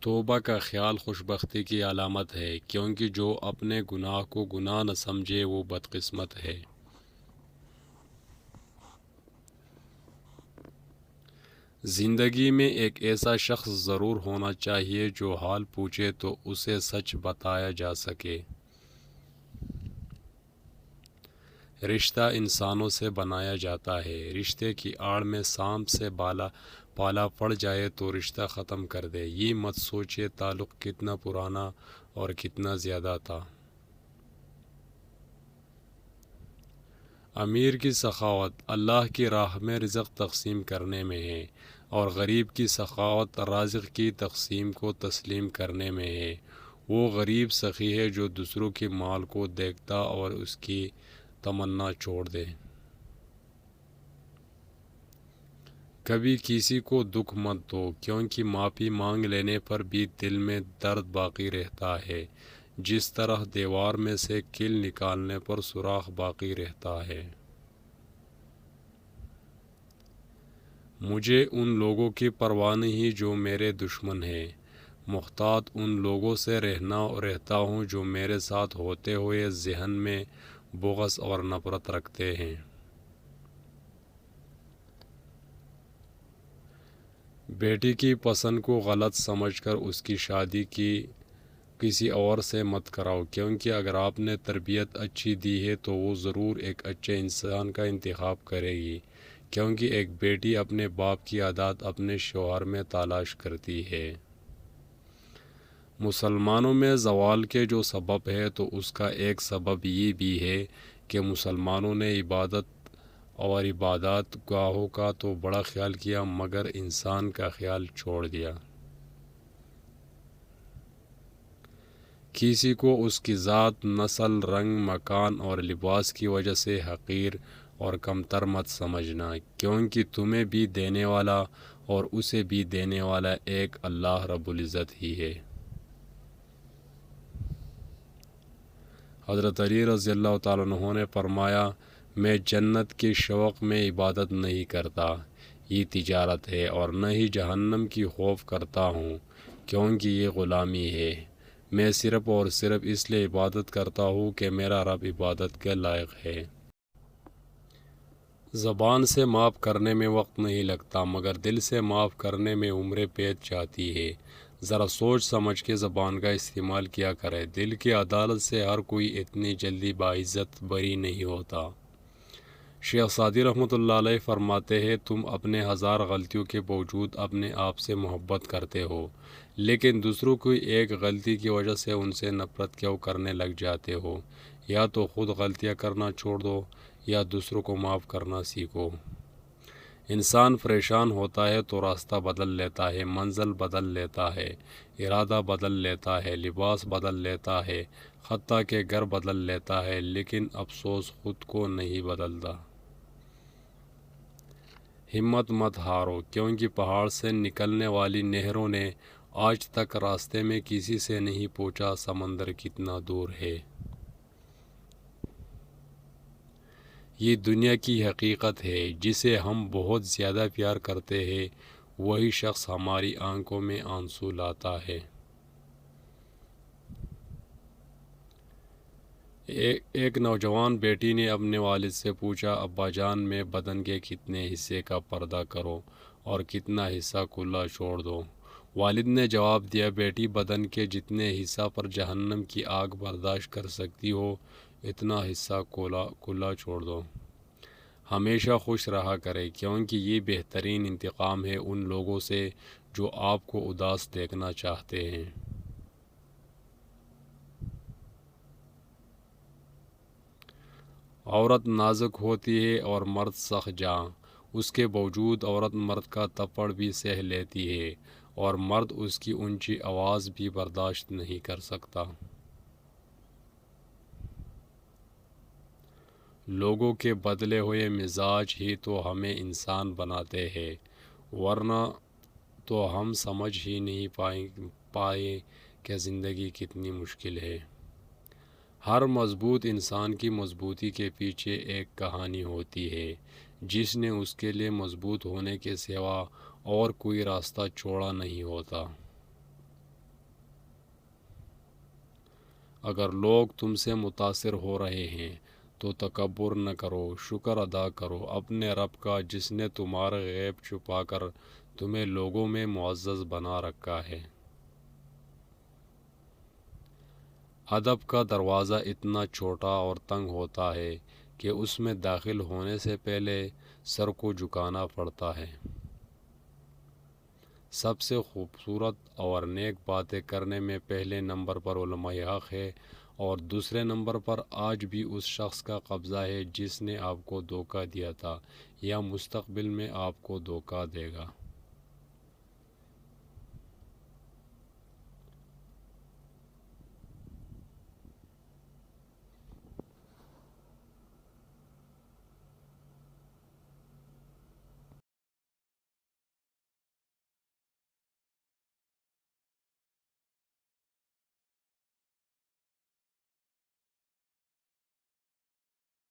توبہ کا خیال خوش بختی کی علامت ہے، کیونکہ جو اپنے گناہ کو گناہ نہ سمجھے وہ بدقسمت ہے۔ زندگی میں ایک ایسا شخص ضرور ہونا چاہیے جو حال پوچھے تو اسے سچ بتایا جا سکے۔ رشتہ انسانوں سے بنایا جاتا ہے، رشتے کی آڑ میں سانپ سے پالا پڑ جائے تو رشتہ ختم کر دے۔ یہ مت سوچے تعلق کتنا پرانا اور کتنا زیادہ تھا۔ امیر کی سخاوت اللہ کی راہ میں رزق تقسیم کرنے میں ہے، اور غریب کی سخاوت رازق کی تقسیم کو تسلیم کرنے میں ہے۔ وہ غریب سخی ہے جو دوسروں کے مال کو دیکھتا اور اس کی تمنا چھوڑ دے۔ کبھی کسی کو دکھ مت دو، کیونکہ معافی مانگ لینے پر بھی دل میں درد باقی رہتا ہے، جس طرح دیوار میں سے کیل نکالنے پر سوراخ باقی رہتا ہے۔ مجھے ان لوگوں کی پرواہ نہیں جو میرے دشمن ہیں، محتاط ان لوگوں سے رہتا ہوں جو میرے ساتھ ہوتے ہوئے ذہن میں بغض اور نفرت رکھتے ہیں۔ بیٹی کی پسند کو غلط سمجھ کر اس کی شادی کسی اور سے مت کراؤ، کیونکہ اگر آپ نے تربیت اچھی دی ہے تو وہ ضرور ایک اچھے انسان کا انتخاب کرے گی، کیونکہ ایک بیٹی اپنے باپ کی عادات اپنے شوہر میں تلاش کرتی ہے۔ مسلمانوں میں زوال کے جو سبب ہے تو اس کا ایک سبب یہ بھی ہے کہ مسلمانوں نے عبادات گاہوں کا تو بڑا خیال کیا مگر انسان کا خیال چھوڑ دیا۔ کسی کو اس کی ذات، نسل، رنگ، مکان اور لباس کی وجہ سے حقیر اور کمتر مت سمجھنا، کیونکہ تمہیں بھی دینے والا اور اسے بھی دینے والا ایک اللہ رب العزت ہی ہے۔ حضرت علی رضی اللہ تعالیٰ عنہ نے فرمایا، میں جنت کے شوق میں عبادت نہیں کرتا، یہ تجارت ہے، اور نہ ہی جہنم کی خوف کرتا ہوں، کیونکہ یہ غلامی ہے۔ میں صرف اور صرف اس لیے عبادت کرتا ہوں کہ میرا رب عبادت کے لائق ہے۔ زبان سے معاف کرنے میں وقت نہیں لگتا، مگر دل سے معاف کرنے میں عمریں بیت جاتی ہے۔ ذرا سوچ سمجھ کے زبان کا استعمال کیا کرے، دل کی عدالت سے ہر کوئی اتنی جلدی باعزت بری نہیں ہوتا۔ شیخ سعدی رحمۃ اللہ علیہ فرماتے ہیں، تم اپنے ہزار غلطیوں کے باوجود اپنے آپ سے محبت کرتے ہو، لیکن دوسروں کی ایک غلطی کی وجہ سے ان سے نفرت کیوں کرنے لگ جاتے ہو؟ یا تو خود غلطیاں کرنا چھوڑ دو یا دوسروں کو معاف کرنا سیکھو۔ انسان پریشان ہوتا ہے تو راستہ بدل لیتا ہے، منزل بدل لیتا ہے، ارادہ بدل لیتا ہے، لباس بدل لیتا ہے، حتیٰ کہ گھر بدل لیتا ہے، لیکن افسوس خود کو نہیں بدلتا۔ ہمت مت ہارو، کیونکہ پہاڑ سے نکلنے والی نہروں نے آج تک راستے میں کسی سے نہیں پوچھا سمندر کتنا دور ہے۔ یہ دنیا کی حقیقت ہے، جسے ہم بہت زیادہ پیار کرتے ہیں وہی شخص ہماری آنکھوں میں آنسو لاتا ہے۔ ایک نوجوان بیٹی نے اپنے والد سے پوچھا، ابا جان میں بدن کے کتنے حصے کا پردہ کروں اور کتنا حصہ کھلا چھوڑ دوں؟ والد نے جواب دیا، بیٹی بدن کے جتنے حصہ پر جہنم کی آگ برداشت کر سکتی ہو اتنا حصہ کھلا چھوڑ دو۔ ہمیشہ خوش رہا کرے، کیونکہ یہ بہترین انتقام ہے ان لوگوں سے جو آپ کو اداس دیکھنا چاہتے ہیں۔ عورت نازک ہوتی ہے اور مرد سخت جاں، اس کے باوجود عورت مرد کا تھپڑ بھی سہ لیتی ہے اور مرد اس کی اونچی آواز بھی برداشت نہیں کر سکتا۔ لوگوں کے بدلے ہوئے مزاج ہی تو ہمیں انسان بناتے ہیں، ورنہ تو ہم سمجھ ہی نہیں پائے کہ زندگی کتنی مشکل ہے۔ ہر مضبوط انسان کی مضبوطی کے پیچھے ایک کہانی ہوتی ہے، جس نے اس کے لیے مضبوط ہونے کے سوا اور کوئی راستہ چھوڑا نہیں ہوتا۔ اگر لوگ تم سے متاثر ہو رہے ہیں تو تکبر نہ کرو، شکر ادا کرو اپنے رب کا جس نے تمہارا غیب چھپا کر تمہیں لوگوں میں معزز بنا رکھا ہے۔ ادب کا دروازہ اتنا چھوٹا اور تنگ ہوتا ہے کہ اس میں داخل ہونے سے پہلے سر کو جھکانا پڑتا ہے۔ سب سے خوبصورت اور نیک باتیں کرنے میں پہلے نمبر پر علماء حق ہے اور دوسرے نمبر پر آج بھی اس شخص کا قبضہ ہے جس نے آپ کو دھوکہ دیا تھا یا مستقبل میں آپ کو دھوکہ دے گا۔